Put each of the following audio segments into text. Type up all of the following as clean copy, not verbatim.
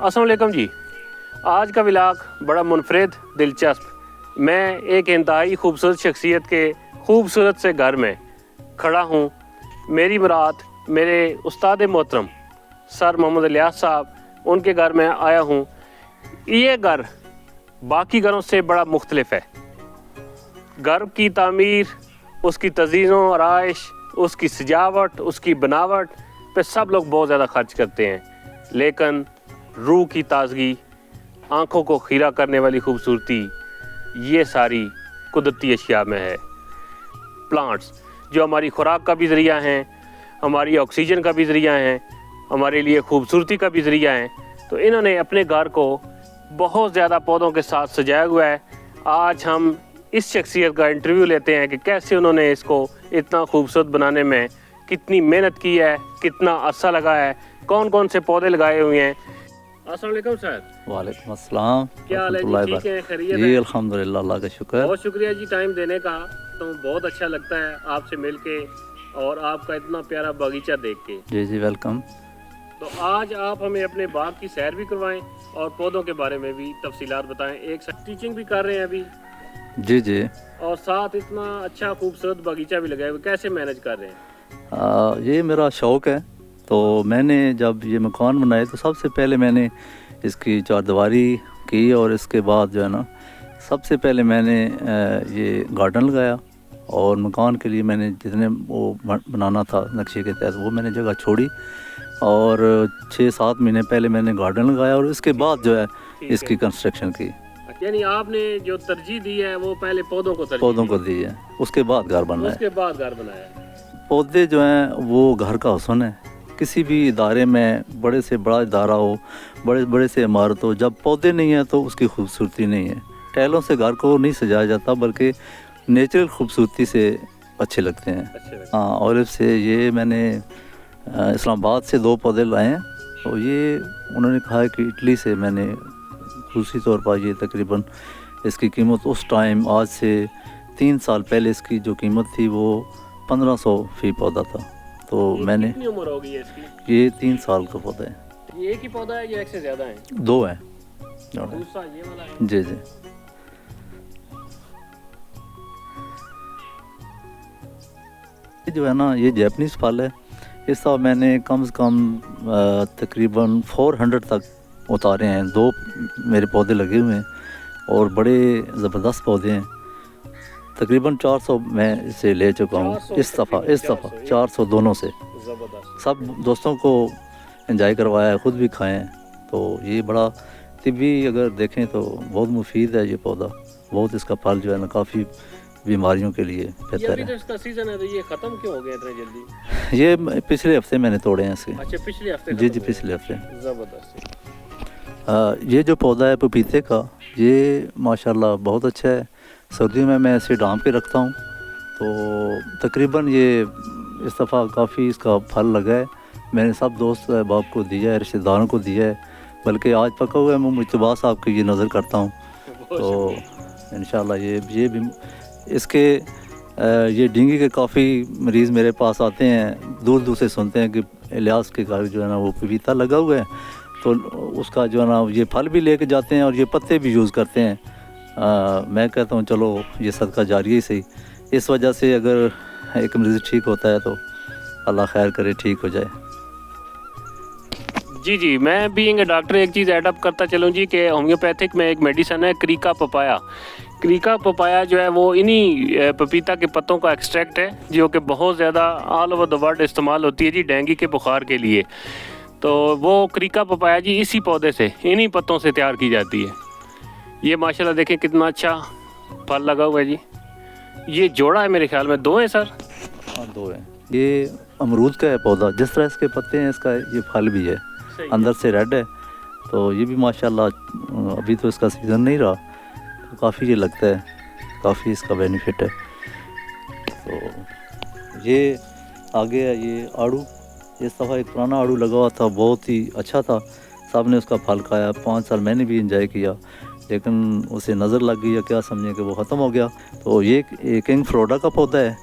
अस्सलाम वालेकुम जी। आज का व्लॉग बड़ा मुनफरिद दिलचस्प। मैं एक इंतहाई खूबसूरत शख्सियत के खूबसूरत से घर में खड़ा हूँ। मेरी मुराद मेरे उस्ताद मोहतरम सर मोहम्मद इलियास साहब, उनके घर में आया हूँ। ये घर बाकी घरों से बड़ा मुख्तलिफ है। घर की तामीर, उसकी तज़ीज़ों आराइश, उसकी सजावट, उसकी बनावट पे सब लोग बहुत ज़्यादा खर्च करते हैं, लेकिन रूह की ताजगी, आँखों को खीरा करने वाली खूबसूरती, ये सारी कुदरती अशिया में है। प्लांट्स जो हमारी खुराक का भी ज़रिया हैं, हमारी ऑक्सीजन का भी ज़रिया हैं, हमारे लिए खूबसूरती का भी ज़रिया हैं। तो इन्होंने अपने घर को बहुत ज़्यादा पौधों के साथ सजाया हुआ है। आज हम इस शख्सियत का इंटरव्यू लेते हैं कि कैसे उन्होंने इसको इतना खूबसूरत बनाने में कितनी मेहनत की है, कितना अरसा लगा है, कौन कौन से पौधे लगाए हुए हैं। अस्सलाम वालेकुम सर। वालेकुम अस्सलाम। क्या हाल है जी? ठीक है, खैरियत है? जी अल्हम्दुलिल्लाह, अल्लाह का शुक्र। बहुत शुक्रिया जी टाइम देने का। तो बहुत अच्छा लगता है आपसे मिलके और आपका इतना प्यारा बगीचा देख के। जी जी वेलकम। तो आज आप हमें अपने बाग की सैर भी करवाएं और पौधों के बारे में भी तफसीलात बताएं। एक टीचिंग भी कर रहे हैं अभी, जी जी। और साथ इतना अच्छा खूबसूरत बगीचा भी लगाया हुआ, कैसे मैनेज कर रहे हैं? ये मेरा शौक़ है। तो मैंने जब ये मकान बनाए तो सबसे पहले मैंने इसकी चारदीवारी की, और इसके बाद जो है ना सबसे पहले मैंने ये गार्डन लगाया, और मकान के लिए मैंने जितने वो बनाना था नक्शे के तहत वो मैंने जगह छोड़ी, और 6-7 महीने पहले मैंने गार्डन लगाया, और इसके बाद जो है इसकी कंस्ट्रक्शन की। यानी आपने जो तरजीह दी है वो पहले पौधों को दी है, उसके बाद घर बनाया। उसके बाद घर बनाया। पौधे जो हैं वो घर का हुस्न है। किसी भी इदारे में, बड़े से बड़ा इदारा हो, बड़े बड़े से इमारत हो, जब पौधे नहीं हैं तो उसकी खूबसूरती नहीं है। टहलों से घर को नहीं सजाया जाता, बल्कि नेचुरल खूबसूरती से अच्छे लगते हैं। हाँ, और से ये मैंने इस्लामाबाद से 2 पौधे लाए हैं। तो ये उन्होंने कहा कि इटली से मैंने दूसरी तौर पर, ये तकरीबन इसकी कीमत उस टाइम आज से 3 साल पहले इसकी जो कीमत थी वो 1500 फी पौधा था। तो मैंने, कितनी उम्र होगी इसकी? ये 3 साल का पौधा है। ये एक ही पौधा है या एक से ज़्यादा है? 2 है। दूसरा ये वाला है? जी जी। जो है ना, ये जैपनीज़ फल है। इसका मैंने कम से कम तकरीबन 400 तक उतारे हैं। 2 मेरे पौधे लगे हुए हैं और बड़े ज़बरदस्त पौधे हैं। तकरीबन 400 मैं इसे ले चुका हूँ इस दफ़ा 400 दोनों से। सब दोस्तों को एंजॉय करवाया है, ख़ुद भी खाए हैं। तो ये बड़ा तिब्बी अगर देखें तो बहुत मुफीद है ये पौधा। बहुत इसका फल जो है ना काफ़ी बीमारियों के लिए बेहतर है। तो इसका सीज़न है, तो ये ख़त्म क्यों हो गया इतने जल्दी? ये पिछले हफ्ते मैंने तोड़े हैं इसके। अच्छा, पिछले हफ्ते? जी जी, पिछले हफ्ते। ज़बरदस्त। ये जो पौधा है पपीते का, ये माशाल्लाह बहुत अच्छा है। सर्दियों में मैं इसे डांप के रखता हूँ, तो तकरीबन ये इस दफ़ा काफ़ी इसका फल लगा है। मैंने सब दोस्त बाप को दिया है, रिश्तेदारों को दिया है, बल्कि आज पका हुआ है। मैं मुजतबा साहब की ये नज़र करता हूँ, तो इंशाल्लाह ये भी इसके ये डेंगू के काफ़ी मरीज़ मेरे पास आते हैं, दूर दूर से सुनते हैं कि इलियास के घर जो है ना वो पपीता लगा हुआ है। तो उसका जो है ना ये फल भी लेके जाते हैं और ये पत्ते भी यूज़ करते हैं। मैं कहता हूँ चलो ये सदका जारी ही सही। इस वजह से अगर एक मरीज़ ठीक होता है तो अल्लाह खैर करे, ठीक हो जाए। जी जी, मैं बीइंग ए डॉक्टर एक चीज़ ऐड अप करता चलूँ जी कि होम्योपैथिक में एक मेडिसन है क्रीका पपाया। क्रीका पपाया जो है वो इन्हीं पपीता के पत्तों का एक्सट्रैक्ट है, जो कि बहुत ज़्यादा ऑल ओवर द वर्ल्ड इस्तेमाल होती है जी डेंगू के बुखार के लिए। तो वो क्रीका पपाया जी इसी पौधे से, इन्हीं पत्तों से तैयार की जाती है। ये माशाल्लाह देखें कितना अच्छा फल लगा हुआ है जी। ये जोड़ा है मेरे ख्याल में, 2 है सर? हाँ 2 है। ये अमरूद का है पौधा, जिस तरह इसके पत्ते हैं इसका ये फल भी है, अंदर से रेड है। तो ये भी माशाल्लाह अभी तो इसका सीज़न नहीं रहा, तो काफ़ी ये लगता है, काफ़ी इसका बेनिफिट है। तो ये आगे है ये आड़ू। इस दफ़ा एक पुराना आड़ू लगा हुआ था, बहुत ही अच्छा था, सब ने उसका फल खाया। 5 साल मैंने भी इंजॉय किया, लेकिन उसे नज़र लग गई या क्या समझे कि वो ख़त्म हो गया। तो ये किंग फ्लोरा का पौधा है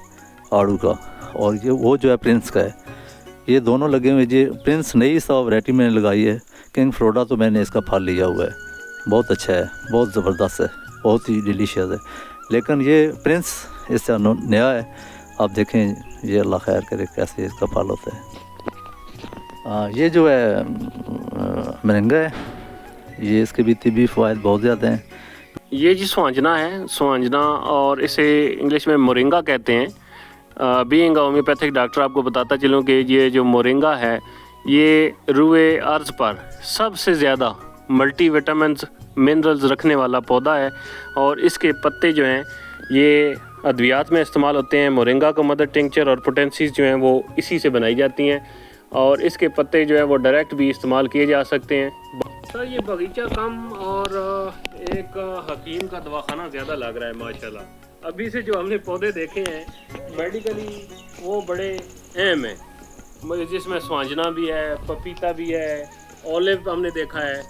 आड़ू का, और ये वो जो है प्रिंस का है। ये दोनों लगे हुए। ये प्रिंस नई सा वैरायटी मैंने लगाई है, किंग फ्लोरा तो मैंने इसका फल लिया हुआ है, बहुत अच्छा है, बहुत ज़बरदस्त है, बहुत ही डिलीशियस है। लेकिन ये प्रिंस इससे नया है, आप देखें, ये अल्लाह खैर करे कैसे इसका फल होता है। ये जो है मोरिंगा है, ये इसके भी तिबी फ़वाइद बहुत ज़्यादा हैं। ये जी स्वांजना है, स्वांजना, और इसे इंग्लिश में मोरिंगा कहते हैं। बीइंग अ होम्योपैथिक डॉक्टर आपको बताता चलूँ कि ये जो मोरिंगा है ये रूए अर्ज़ पर सबसे ज़्यादा मल्टीविटामिन्स मिनरल्स रखने वाला पौधा है, और इसके पत्ते जो हैं ये अद्वियात में इस्तेमाल होते हैं। मोरिंगा का मदर टिंक्चर और पोटेंसीज जो हैं वो इसी से बनाई जाती हैं, और इसके पत्ते जो है वो डायरेक्ट भी इस्तेमाल किए जा सकते हैं। सर ये बगीचा कम और एक हकीम का दवाखाना ज़्यादा लग रहा है माशाल्लाह। अभी से जो हमने पौधे देखे हैं मेडिकली वो बड़े अहम हैं, जिसमें स्वांजना भी है, पपीता भी है, ऑलिव हमने देखा है,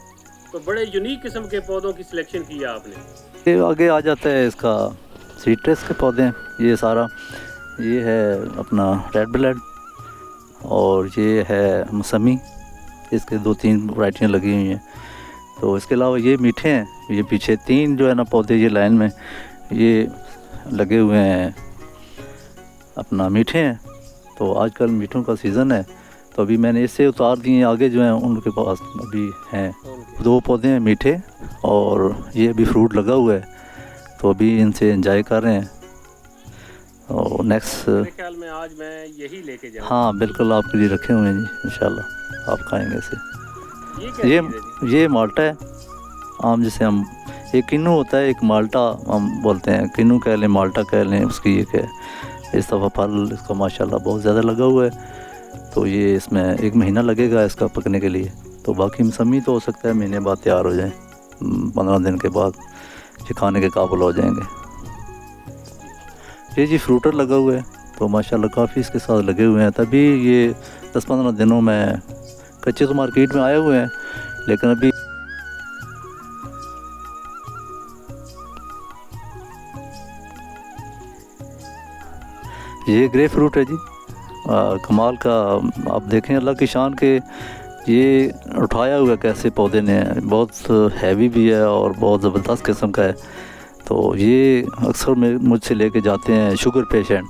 तो बड़े यूनिक किस्म के पौधों की सिलेक्शन की है आपने। ये आगे आ जाता है इसका सीट्रस के पौधे हैं, ये सारा, ये है अपना रेड ब्लड, और ये है मौसमी, इसके 2-3 वैरायटियाँ लगी हुई हैं। तो इसके अलावा ये मीठे हैं, ये पीछे 3 जो है ना पौधे ये लाइन में ये लगे हुए हैं, अपना मीठे हैं। तो आजकल मीठों का सीज़न है, तो अभी मैंने इससे उतार दिए, आगे जो हैं उनके पास अभी हैं 2 पौधे हैं मीठे, और ये अभी फ्रूट लगा हुआ है, तो अभी इनसे एंजॉय कर रहे हैं। और नेक्स्ट मेरे ख्याल में आज मैं यही लेके जाऊँ। हाँ बिल्कुल, आपके लिए रखे हुए हैं जी, इंशाल्लाह आप खाएंगे इसे। ये माल्टा है आम, जिसे हम, एक किन्नू होता है, एक माल्टा हम बोलते हैं, किन्नू कह लें, माल्टा कह लें, उसकी ये क्या इस दफ़ा फल इसका माशाल्लाह बहुत ज़्यादा लगा हुआ है। तो ये इसमें 1 महीना लगेगा इसका पकने के लिए, तो बाकी मौसमी तो हो सकता है महीने बाद तैयार हो जाए, 15 दिन के बाद ये खाने के काबिल हो जाएंगे। ये जी फ्रूटर लगा हुआ है, तो माशाल्लाह काफ़ी इसके साथ लगे हुए हैं, तभी ये 10-15 दिनों में, कच्चे तो मार्केट में आए हुए हैं, लेकिन अभी ये ग्रे फ्रूट है जी, कमाल का। आप देखें अल्लाह की शान के, ये उठाया हुआ कैसे पौधे ने, बहुत हैवी भी है और बहुत ज़बरदस्त किस्म का है। तो ये अक्सर मुझसे लेके जाते हैं शुगर पेशेंट,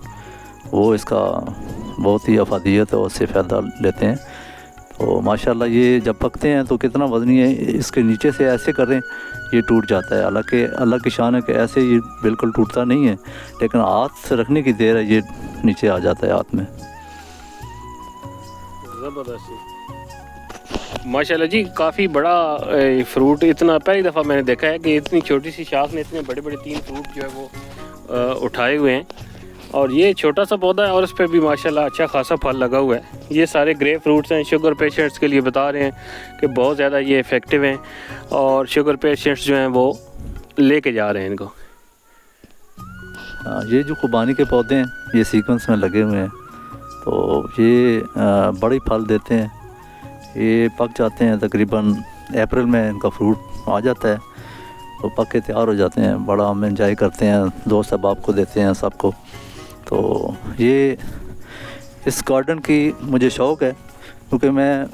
वो इसका बहुत ही अफादियत है और उससे फ़ायदा लेते हैं। तो माशाल्लाह ये जब पकते हैं तो कितना वज़नी है, इसके नीचे से ऐसे करें ये टूट जाता है। हालांकि अल्लाह की शान है कि ऐसे ये बिल्कुल टूटता नहीं है, लेकिन हाथ से रखने की देर है ये नीचे आ जाता है हाथ में। ज़बरदस्त माशाल्लाह जी, काफ़ी बड़ा फ्रूट, इतना पहली दफ़ा मैंने देखा है कि इतनी छोटी सी शाख में इतने बड़े बड़े 3 फ्रूट जो है वो उठाए हुए हैं, और ये छोटा सा पौधा है और उस पर भी माशाल्लाह अच्छा खासा फल लगा हुआ है। ये सारे ग्रे फ्रूट्स हैं, शुगर पेशेंट्स के लिए बता रहे हैं कि बहुत ज़्यादा ये इफ़ेक्टिव हैं, और शुगर पेशेंट्स जो हैं वो लेके जा रहे हैं इनको। ये जो खुबानी के पौधे हैं ये सीक्वेंस में लगे हुए हैं, तो ये बड़े फल देते हैं, ये पक जाते हैं तकरीबन अप्रैल में, इनका फ्रूट आ जाता है, तो पक के तैयार हो जाते हैं। बड़ा हम एंजॉय करते हैं, दोस्त अहबाब को देते हैं सबको। तो ये इस गार्डन की मुझे शौक़ है, क्योंकि मैं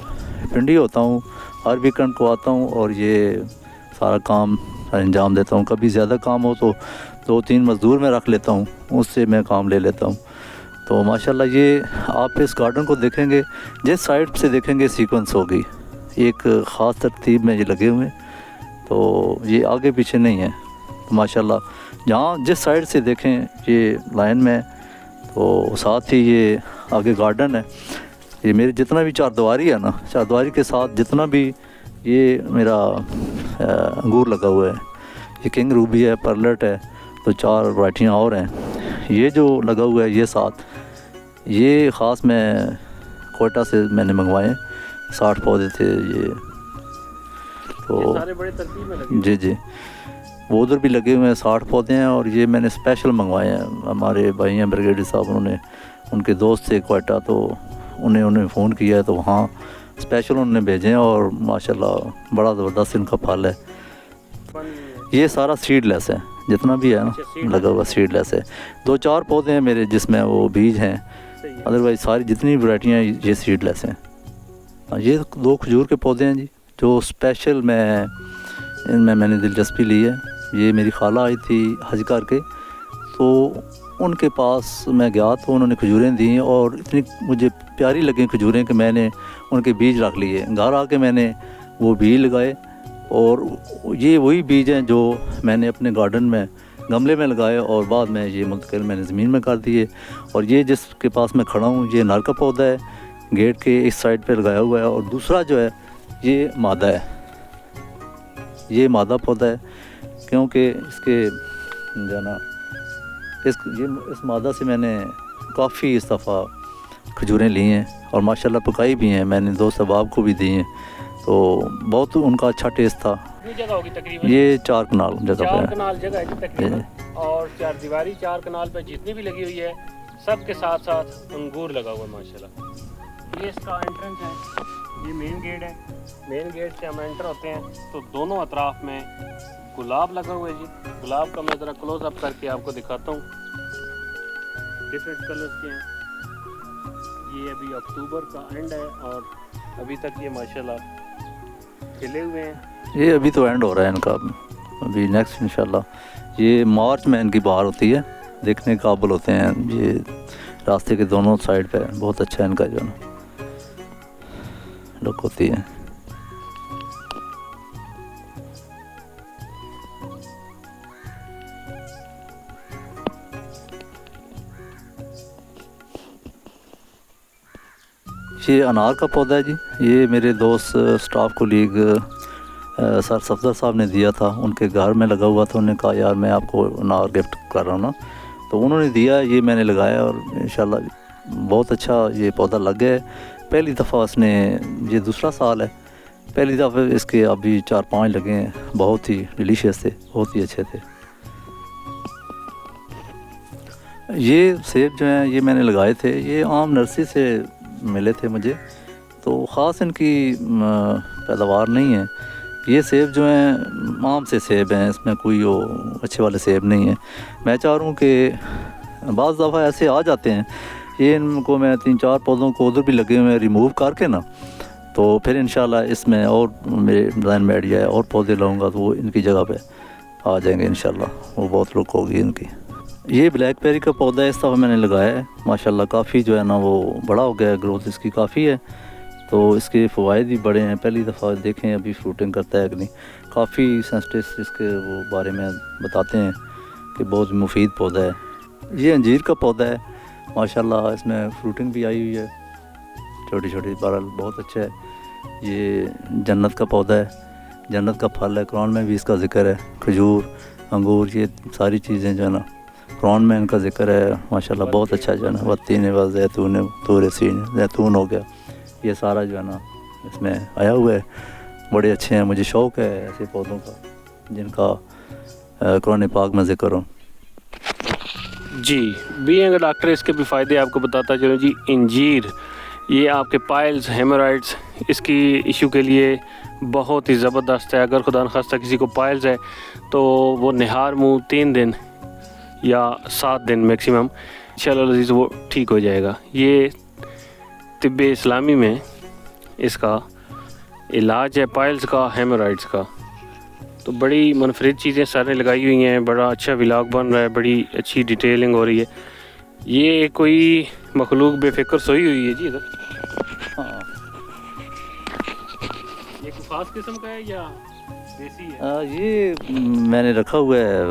पिंडी होता हूँ, हर वीकेंड को आता हूँ और ये सारा काम अंजाम देता हूँ। कभी ज़्यादा काम हो तो 2-3 मज़दूर मैं रख लेता हूँ, उससे मैं काम ले लेता हूँ। तो माशाल्लाह ये आप इस गार्डन को देखेंगे, जिस साइड से देखेंगे सीक्वेंस होगी, एक ख़ास तरतीब में ये लगे हुए हैं, तो ये आगे पीछे नहीं है। तो माशाल्लाह जहाँ जिस साइड से देखें ये लाइन में, तो साथ ही ये आगे गार्डन है। ये मेरी जितना भी चारदीवारी है ना, चारदीवारी के साथ जितना भी ये मेरा अंगूर लगा हुआ है, ये किंग रूबी है, परलेट है, तो 4 वैरायटियाँ और हैं। ये जो लगा हुआ है ये साथ, ये ख़ास मैं कोयटा से मैंने मंगवाए, 60 पौधे थे ये, तो सारे बड़े तरतीब में लगे। जी जी, वो उधर भी लगे हुए हैं 60 पौधे हैं, और ये मैंने स्पेशल मंगवाए हैं। हमारे भाई हैं ब्रिगेडियर साहब, उन्होंने, उनके दोस्त थे कोयटा, तो उन्हें फ़ोन किया है, तो वहाँ स्पेशल उन्होंने भेजे हैं, और माशाल्लाह बड़ा ज़बरदस्त इनका फल है। ये सारा सीडलेस है, जितना भी है ना लगा हुआ सीडलेस है। 2-4 पौधे हैं मेरे जिसमें वो बीज हैं, अदरवाइज़ सारी जितनी वैरायटियाँ ये सीडलेस हैं। ये 2 खजूर के पौधे हैं जी, जो स्पेशल इनमें मैंने दिलचस्पी ली है, ये मेरी खाला आई थी हज करके, तो उनके पास मैं गया तो उन्होंने खजूरें दी और इतनी मुझे प्यारी लगी खजूरें कि मैंने उनके बीज रख लिए। घर आके मैंने वो बीज लगाए और ये वही बीज हैं जो मैंने अपने गार्डन में गमले में लगाए और बाद में ये मुंतकिल मैंने ज़मीन में कर दिए। और ये जिसके पास मैं खड़ा हूँ ये नर का पौधा है, गेट के इस साइड पे लगाया हुआ है, और दूसरा जो है ये मादा है, ये मादा पौधा है, क्योंकि इसके जो ना इस मादा से मैंने काफ़ी इस दफ़ा खजूरें ली हैं और माशाल्लाह पकाई भी हैं, मैंने 2 सबाब को भी दी हैं, तो बहुत उनका अच्छा टेस्ट था। जगह होगी तकरीबन ये 4 कनाल जगह पे 4 है। कनाल जगह है जी तकरीबन, और 4 दीवारी 4 कनाल पे जितनी भी लगी हुई है सब के साथ साथ अंगूर लगा हुआ है माशाल्लाह। ये इसका एंट्रेंस है, ये मेन गेट है, मेन गेट से हम एंटर होते हैं तो दोनों अतराफ में गुलाब लगा हुआ है जी। गुलाब का मैं ज़रा क्लोज अप करके आपको दिखाता हूँ, डिफरेंट कलर्स के हैं। ये अभी अक्टूबर का एंड है और अभी तक ये माशाल्लाह खिले हुए हैं। ये अभी तो एंड हो रहा है इनका, अभी नेक्स्ट इंशाल्लाह ये मार्च में इनकी बहार होती है, देखने के काबिल होते हैं। ये रास्ते के दोनों साइड पे बहुत अच्छा इनका जो ना लुक होती है। ये अनार का पौधा है जी, ये मेरे दोस्त स्टाफ कोलीग सर सफदर साहब ने दिया था, उनके घर में लगा हुआ था। उन्होंने कहा यार मैं आपको अनार गिफ्ट कर रहा हूँ ना, तो उन्होंने दिया, ये मैंने लगाया और इंशाल्लाह बहुत अच्छा ये पौधा लग गया है। पहली दफ़ा इसने, ये दूसरा साल है, पहली दफ़ा इसके अभी 4-5 लगे हैं, बहुत ही डिलीशियस थे, बहुत ही अच्छे थे। ये सेब जो हैं ये मैंने लगाए थे, ये आम नर्सरी से मिले थे मुझे, तो ख़ास इनकी पैदावार नहीं है। ये सेब जो हैं आम से सेब हैं, इसमें कोई वो अच्छे वाले सेब नहीं है। मैं चाह रहा हूँ कि बाज़ दफ़ा ऐसे आ जाते हैं, ये इनको मैं 3-4 पौधों को उधर भी लगे हुए हैं रिमूव करके ना, तो फिर इंशाल्लाह इसमें और मेरे डिज़ाइन में आइडिया है और पौधे लाऊंगा तो वो इनकी जगह पे आ जाएंगे इंशाल्लाह, वो बहुत लुक होगी इनकी। ये ब्लैकबेरी का पौधा इस दफ़ा मैंने लगाया है, माशाल्लाह काफ़ी जो है ना वो बड़ा हो गया है, ग्रोथ इसकी काफ़ी है, तो इसके फ़वाइद भी बड़े हैं। पहली दफ़ा देखें अभी फ्रूटिंग करता है कि नहीं, काफ़ी साइंटिस्ट इसके वो बारे में बताते हैं कि बहुत मुफीद पौधा है। ये अंजीर का पौधा है, माशाल्लाह इसमें फ्रूटिंग भी आई हुई है, छोटी छोटी, बहरहाल बहुत अच्छा है। ये जन्नत का पौधा है, जन्नत का फल है, कुरान में भी इसका ज़िक्र है। खजूर, अंगूर, ये सारी चीज़ें जो है ना कुरान में इनका ज़िक्र है, माशाल्लाह बहुत अच्छा जो है ना। वत्तीन व ज़ैतून, तूर सीन, ज़ैतून हो गया, ये सारा जो है ना इसमें आया हुआ है, बड़े अच्छे हैं। मुझे शौक़ है ऐसे पौधों का जिनका कुरान पाक में ज़िक्र हो। जी बीइंग अ डॉक्टर इसके भी फ़ायदे आपको बताता चलो जी। इंजीर ये आपके पाइल्स, हेमोराइड्स, इसकी इशू के लिए बहुत ही ज़बरदस्त है। अगर खुदा न खास्ता किसी को पाइल्स है तो वो निहार मुँह 3 दिन या 7 दिन मैक्सिमम इंशाअल्लाह अज़ीज़ वो ठीक हो जाएगा। ये तिब्बे इस्लामी में इसका इलाज है पाइल्स का, हेमोराइड्स का। तो बड़ी मुनफरिद चीज़ें सर ने लगाई हुई हैं, बड़ा अच्छा व्लॉग बन रहा है, बड़ी अच्छी डिटेलिंग हो रही है। ये कोई मखलूक बेफिक्र सोई हुई है जी इधर। हाँ, ये कोई ख़ास किस्म का है या देसी है? ये मैंने रखा हुआ है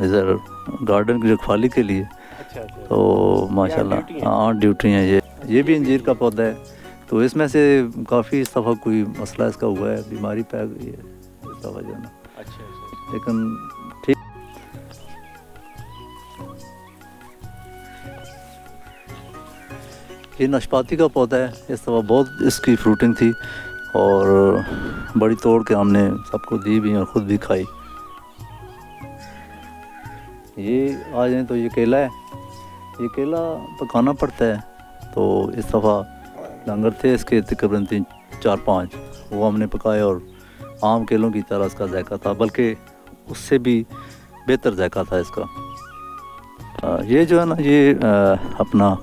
इधर गार्डन की रखवाली के लिए। अच्छा अच्छा। तो माशाल्लाह 8 ड्यूटी हैं। ये भी अंजीर का पौधा है, तो इसमें से काफ़ी इस दफ़ा कोई मसला इसका हुआ है, बीमारी पै गई है इस दफ़ा जो है ना, अच्छा अच्छा। लेकिन ठीक। ये नाशपाती का पौधा है, इस दफ़ा बहुत इसकी फ्रूटिंग थी और बड़ी तोड़ के हमने सबको दी भी और ख़ुद भी खाई। ये आ जाए तो ये केला है, ये केला पकाना पड़ता है, तो इस दफ़ा लंगर थे इसके तकरीबन 3-4-5, वो हमने पकाए और आम केलों की तरह इसका जायका था, बल्कि उससे भी बेहतर जायका था इसका। ये जो है ना ये अपना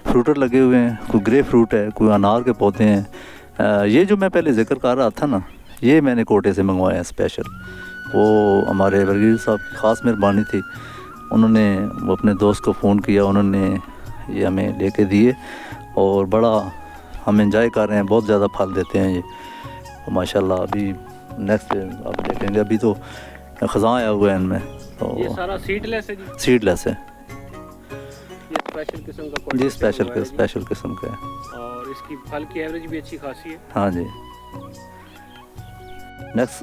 फ्रूटर लगे हुए हैं, कोई ग्रे फ्रूट है, कोई अनार के पौधे हैं। ये जो मैं पहले जिक्र कर रहा था ना, ये मैंने कोटे से मंगवाए हैं स्पेशल। वो हमारे वर्गीर साहब की ख़ास मेहरबानी थी, उन्होंने वो अपने दोस्त को फ़ोन किया, उन्होंने ये हमें लेके दिए और बड़ा हम एंजॉय कर रहे हैं। बहुत ज़्यादा फल देते हैं ये तो माशाल्लाह। अभी नेक्स्ट आप देखेंगे, अभी तो ख़ज़ां आया हुआ है इनमें। तो ये सारा सीडलेस है जी? सीडलेस है ये स्पेशल किस्म का जी, क्वालिटी स्पेशल किस्म का है। और इसकी फल की एवरेज भी अच्छी खासी है। हाँ जी। नेक्स्ट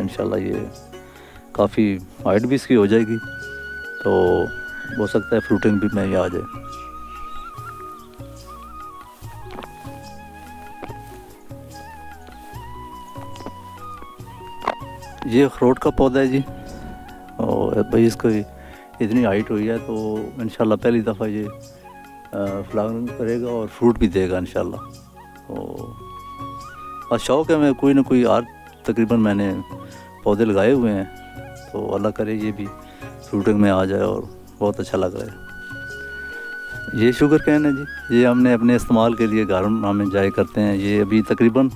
इंशाल्लाह ये काफ़ी हाइट भी इसकी हो जाएगी, तो हो सकता है फ्रूटिंग भी में ये आ जाए। ये अखरोट का पौधा है जी, और भाई इसको इतनी हाइट हुई है तो इंशाल्लाह पहली दफ़ा ये फ्लावरिंग करेगा और फ्रूट भी देगा इंशाल्लाह। तो और शौक़ है, मैं कोई ना कोई और तकरीबन मैंने पौधे लगाए हुए हैं, तो अल्लाह करे ये भी फ्रूटिंग में आ जाए और बहुत अच्छा लग रहा है। ये शुगर कैन है जी, ये हमने अपने इस्तेमाल के लिए घर में हम एंजॉय करते हैं। ये अभी तकरीबन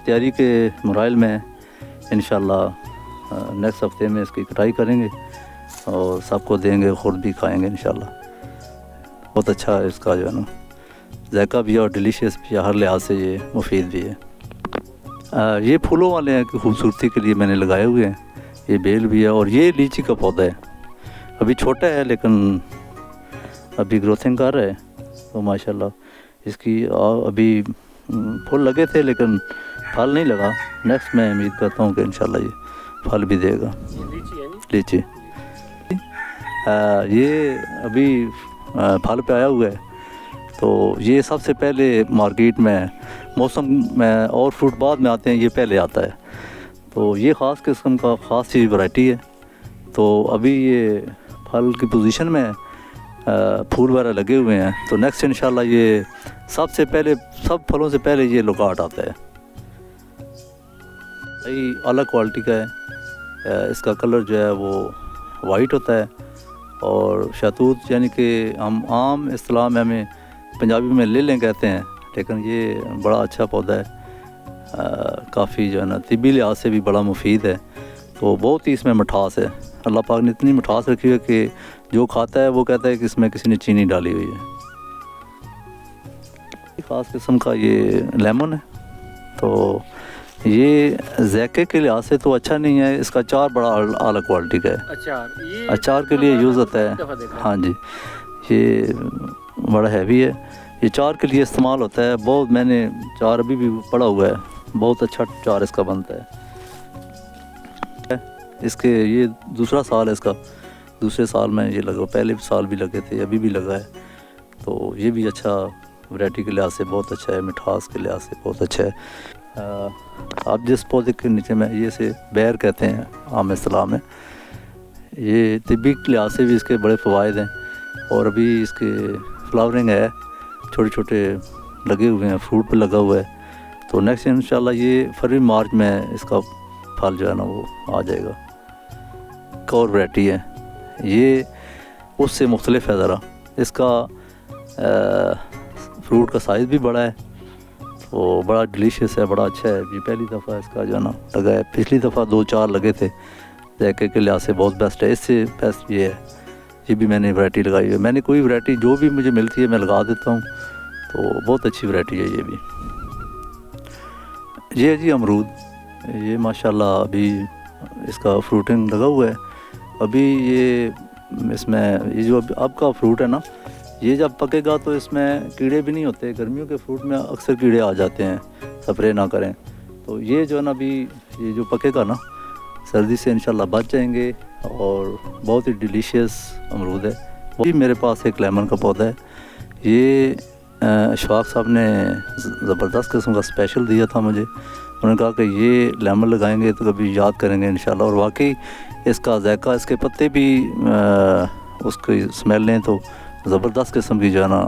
तैयारी के मराइल में है, इंशाल्लाह नेक्स्ट हफ्ते में इसकी कटाई करेंगे और सबको देंगे, ख़ुद भी खाएंगे इंशाल्लाह। बहुत अच्छा है इसका जो है ना जायका भी है और डिलीशियस भी है, हर लिहाज से ये मुफीद भी है। ये फूलों वाले हैं कि खूबसूरती के लिए मैंने लगाए हुए हैं। ये बेल भी है और ये लीची का पौधा है, अभी छोटा है लेकिन अभी ग्रोथिंग कर रहा है। तो माशाल्लाह इसकी अभी फूल लगे थे लेकिन फल नहीं लगा। नेक्स्ट मैं उम्मीद करता हूँ कि इंशाल्लाह ये फल भी देगा। ये लीची है नहीं? लीची ये अभी फल पे आया हुआ है, तो ये सबसे पहले मार्केट में मौसम में और फ्रूट बाद में आते हैं, ये पहले आता है। तो ये ख़ास किस्म का ख़ास चीज़ वैरायटी है। तो अभी ये फल की पोजीशन में है, फूल वगैरह लगे हुए हैं। तो नेक्स्ट इंशाल्लाह ये सबसे पहले सब फलों से पहले ये लुकाट आता है। भाई अलग क्वालिटी का है, इसका कलर जो है वो वाइट होता है और शहतूत यानी कि हम आम इस्तिलाह में हमें पंजाबी में ले लें कहते हैं, लेकिन ये बड़ा अच्छा पौधा है। काफ़ी जो है ना तिब्बी लिहाज से भी बड़ा मुफीद है। तो बहुत ही इसमें मिठास है, अल्लाह पाक ने इतनी मिठास रखी है कि जो खाता है वो कहता है कि इसमें किसी ने चीनी डाली हुई है। ख़ास किस्म का ये लेमन है, तो ये ज़ायके के लिहाज से तो अच्छा नहीं है, इसका अचार बड़ा आला क्वालिटी का है। ये अचार के लिए यूज़ होता है। हाँ जी, ये बड़ा हैवी है, ये चार के लिए इस्तेमाल होता है। बहुत मैंने चार अभी भी पड़ा हुआ है, बहुत अच्छा चार इसका बनता है। इसके ये दूसरा साल है इसका, दूसरे साल में ये लगा, पहले साल भी लगे थे, अभी भी लगा है। तो ये भी अच्छा वैरायटी के लिहाज से बहुत अच्छा है, मिठास के लिहाज से बहुत अच्छा है। आप जिस पौधे के नीचे में ये से बैर कहते हैं आम इस्तिलाह में, ये तिब्बी के लिहाज से भी इसके बड़े फ़वाइद हैं। और अभी इसके फ्लावरिंग है, छोटे छोटे लगे हुए हैं, फ्रूट पे लगा हुआ है। तो नेक्स्ट इंशाल्लाह ये फरवरी मार्च में इसका फल जो है ना वो आ जाएगा। एक और वैरायटी है, ये उससे मुख्तलिफ है ज़रा, इसका फ्रूट का साइज़ भी बड़ा है, तो बड़ा डिलीशियस है, बड़ा अच्छा है। ये पहली दफ़ा इसका जो है ना लगा है, पिछली दफ़ा 2-4 लगे थे, जायके के लिहाज से बहुत बेस्ट है। इससे बेस्ट ये है, ये भी मैंने वैरायटी लगाई है। मैंने कोई वैरायटी जो भी मुझे मिलती है मैं लगा देता हूँ, तो बहुत अच्छी वैरायटी है ये भी। ये है जी अमरूद, ये माशाल्लाह अभी इसका फ्रूटिंग लगा हुआ है। अभी ये इसमें ये जो अब का फ्रूट है ना, ये जब पकेगा तो इसमें कीड़े भी नहीं होते। गर्मियों के फ्रूट में अक्सर कीड़े आ जाते हैं, स्प्रे ना करें। तो ये जो है ना अभी ये जो पकेगा ना सर्दी से इंशाल्लाह बच जाएंगे, और बहुत ही डिलीशियस अमरूद है। वो भी मेरे पास एक लेमन का पौधा है, ये अशफाक साहब ने ज़बरदस्त किस्म का स्पेशल दिया था मुझे। उन्होंने कहा कि ये लेमन लगाएंगे तो कभी याद करेंगे इंशाल्लाह। और वाकई इसका जायका, इसके पत्ते भी उसकी स्मेल लें तो ज़बरदस्त किस्म की जो है ना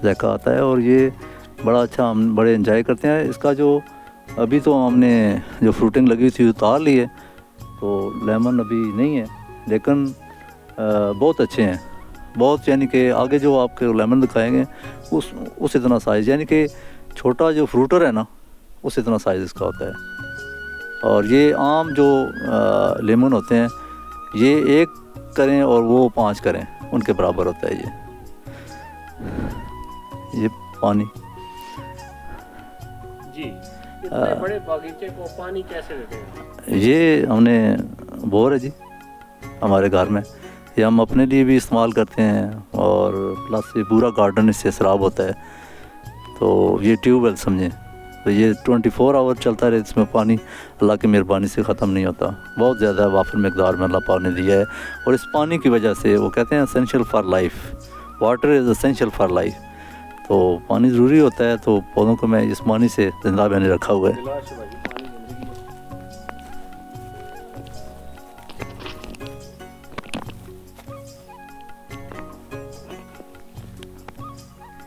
जायका आता है। और ये बड़ा अच्छा, हम बड़े एंजॉय करते हैं इसका। जो अभी तो हमने जो फ्रूटिंग लगी थी उतार ली है, तो लेमन अभी नहीं है, लेकिन बहुत अच्छे हैं, बहुत, यानी कि आगे जो आपके लेमन दिखाएंगे उस इतना साइज़, यानी कि छोटा जो फ्रूटर है ना उसी तरह साइज़ इसका होता है। और ये आम जो लेमन होते हैं, ये 1 करें और वो 5 करें, उनके बराबर होता है ये पानी। जी, इतने बड़े बागीचे को पानी कैसे देते हैं? ये हमने बोर है जी हमारे घर में, ये हम अपने लिए भी इस्तेमाल करते हैं और प्लस ये पूरा गार्डन इससे सराब होता है। तो ये ट्यूबवेल समझें, तो ये 24 आवर चलता रहे, इसमें पानी अल्लाह की मेहरबानी से ख़त्म नहीं होता। बहुत ज़्यादा वाफर मकदार में अल्लाह पाक ने दिया है और इस पानी की वजह से वो कहते हैं essential for life, water is essential for life. तो पानी ज़रूरी होता है, तो पौधों को मैं इस पानी से जिंदा मैंने रखा हुआ है।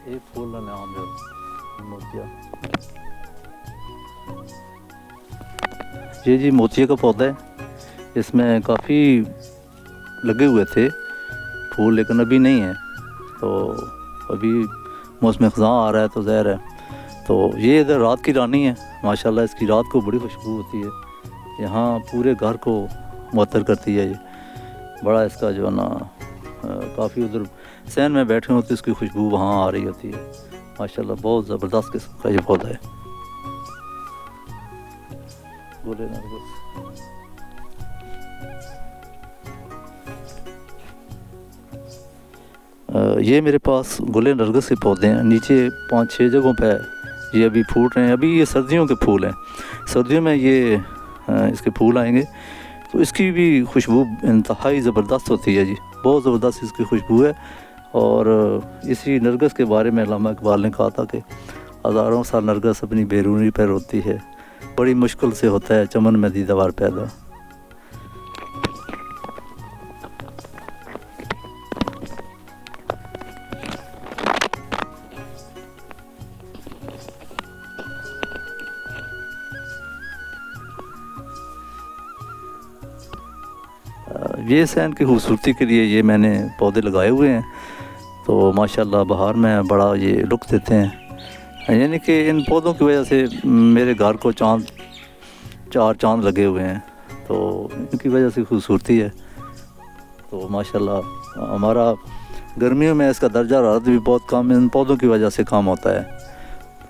एक फूल नाम जो मोतिया, ये जी मोतिया का पौधा है, इसमें काफ़ी लगे हुए थे फूल, लेकिन अभी नहीं है। तो अभी मौसम ख़ज़ां आ रहा है तो ज़ाहिर है। तो ये इधर रात की रानी है माशाल्लाह, इसकी रात को बड़ी खुशबू होती है, यहाँ पूरे घर को मुअत्तर करती है। ये बड़ा इसका जो है ना काफ़ी उधर सहन में बैठे होते इसकी खुशबू वहाँ आ रही होती है माशाल्लाह। बहुत ज़बरदस्त किस्म का ये पौधा है। बोले ना ये मेरे पास गुले नरगिस के पौधे हैं, नीचे 5-6 जगहों पे ये अभी फूट रहे हैं। अभी ये सर्दियों के फूल हैं, सर्दियों में ये इसके फूल आएंगे, तो इसकी भी खुशबू इंतहाई ज़बरदस्त होती है जी, बहुत ज़बरदस्त इसकी खुशबू है। और इसी नरगिस के बारे में अल्लामा इकबाल ने कहा था कि हज़ारों साल नरगिस अपनी बैरूनी पर रोती है, बड़ी मुश्किल से होता है चमन में दीदार पैदा। ये सहन की खूबसूरती के लिए ये मैंने पौधे लगाए हुए हैं, तो माशाल्लाह बहार में बड़ा ये लुक देते हैं। यानी कि इन पौधों की वजह से मेरे घर को 4 चांद लगे हुए हैं, तो इनकी वजह से खूबसूरती है। तो माशाल्लाह हमारा गर्मियों में इसका दर्जा हरारत भी बहुत कम इन पौधों की वजह से कम होता है।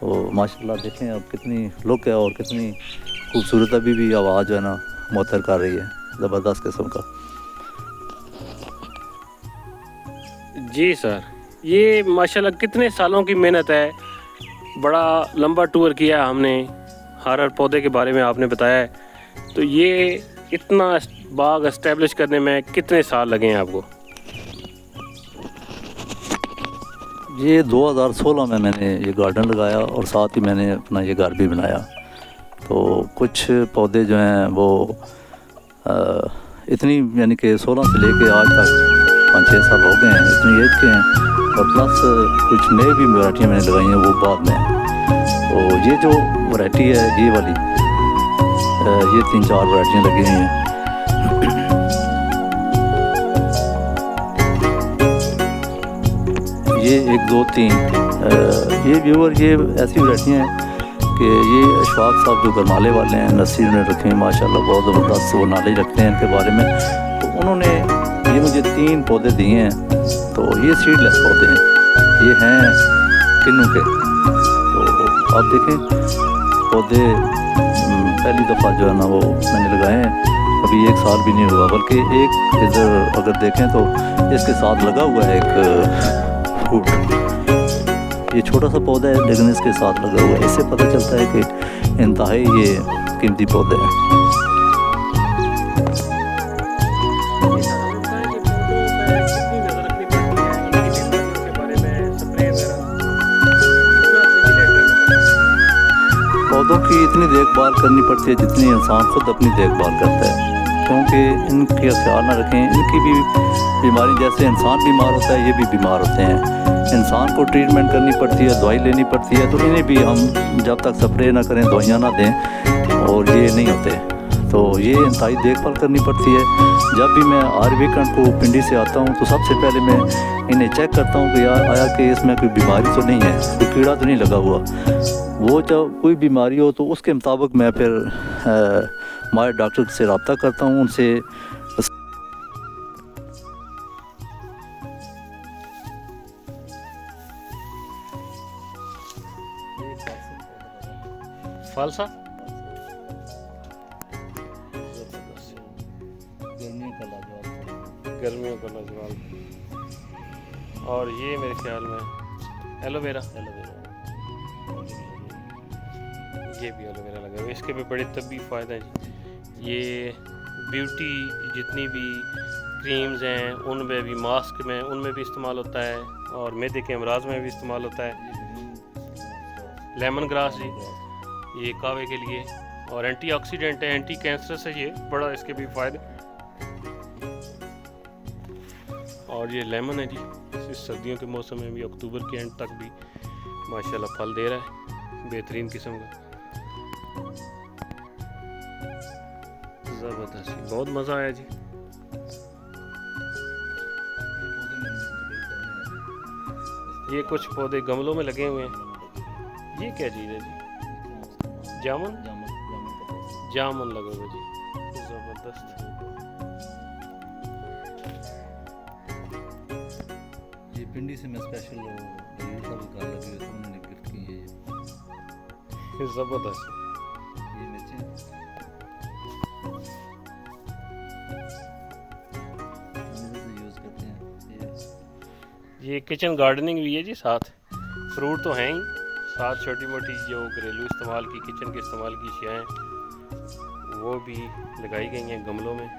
तो माशाल्लाह देखें अब कितनी लुक है और कितनी खूबसूरत अभी भी आवाज़ जो है ना मुअत्तर कर रही है, ज़बरदस्त किस्म का। जी सर, ये माशाल्लाह कितने सालों की मेहनत है, बड़ा लंबा टूर किया हमने, हर पौधे के बारे में आपने बताया है। तो ये इतना बाग एस्टेब्लिश करने में कितने साल लगे हैं आपको? ये 2016 में मैंने ये गार्डन लगाया और साथ ही मैंने अपना ये घर भी बनाया। तो कुछ पौधे जो हैं वो इतनी यानी कि 16 से लेके आज तक 5-6 साल हो गए हैं, इतनी एज के हैं। और प्लस कुछ नए भी वैरायटियाँ मैंने लगाई हैं वो बाद में। तो ये जो वैरायटी है ये वाली, ये 3-4 वैरायटियाँ लगी हुई हैं। ये 1, 2, 3 ये व्यूअर, ये ऐसी वैरायटियाँ हैं कि ये अशफाक साहब जो गरमाले वाले हैं, नसीर ने रखे हैं माशाल्लाह, बहुत ज़बरदस्त वो नॉलेज रखते हैं इनके बारे में। तो उन्होंने ये मुझे 3 पौधे दिए हैं। तो ये सीडलेस पौधे हैं, ये हैं किन्नू के। तो आप देखें पौधे पहली दफ़ा जो है ना वो मैंने लगाए हैं, अभी 1 साल भी नहीं हुआ, बल्कि एक इधर अगर देखें तो इसके साथ लगा हुआ है एक फ्रूट। ये छोटा सा पौधा है लेकिन इसके साथ लगा हुआ है, इससे पता चलता है कि इंतहाई ये कीमती पौधे हैं। पौधों की इतनी देखभाल करनी पड़ती है जितनी इंसान खुद अपनी देखभाल करता है, क्योंकि इनका ख्याल ना रखें, इनकी भी बीमारी, जैसे इंसान बीमार होता है ये भी बीमार होते हैं। इंसान को ट्रीटमेंट करनी पड़ती है, दवाई लेनी पड़ती है, तो इन्हें भी हम जब तक स्प्रे ना करें, दवाइयाँ ना दें, और ये नहीं होते। तो ये इंतहाई देखभाल करनी पड़ती है। जब भी मैं हर वीकेंड को पिंडी से आता हूँ तो सबसे पहले मैं इन्हें चेक करता हूँ कि यार आया कि इसमें कोई बीमारी तो नहीं है, कोई कीड़ा तो नहीं लगा हुआ। वो जब कोई बीमारी हो तो उसके मुताबिक मैं फिर हमारे डॉक्टर से रब्ता करता हूँ उनसे। फालसा गर्मियों का लाजवाब। और ये मेरे ख्याल में एलोवेरा, ये भी एलोवेरा लगा हुआ है। इसके भी बड़े तबी फ़ायदे हैं जी। ये ब्यूटी जितनी भी क्रीम्स हैं उनमें भी, मास्क में उनमें भी इस्तेमाल होता है, और मैदे के अमराज में भी इस्तेमाल होता है। लेमन ग्रास जी, ये कावे के लिए, और एंटीऑक्सीडेंट है, एंटी कैंसरस है, ये बड़ा इसके भी फ़ायदे। और ये लेमन है जी, इस सर्दियों के मौसम में भी, अक्टूबर के एंड तक भी माशाल्लाह फल दे रहा है, बेहतरीन किस्म का, ज़बरदस्त, बहुत मज़ा आया जी। ये कुछ पौधे गमलों में लगे हुए हैं। ये क्या चीज़ है जी? जामुन, जामुन लगा हुआ जी, ज़बरदस्त। ये पिंडी से मैं स्पेशल घर लगे हुए थे, उन्होंने गिफ्ट की है ये। ज़बरदस्त। ये मिर्चें यूज़ करते हैं। ये किचन गार्डनिंग भी है जी, साथ फ्रूट तो हैं ही, साथ छोटी मोटी जो घरेलू इस्तेमाल की, किचन के इस्तेमाल की अशियाएँ वो भी लगाई गई हैं गमलों में।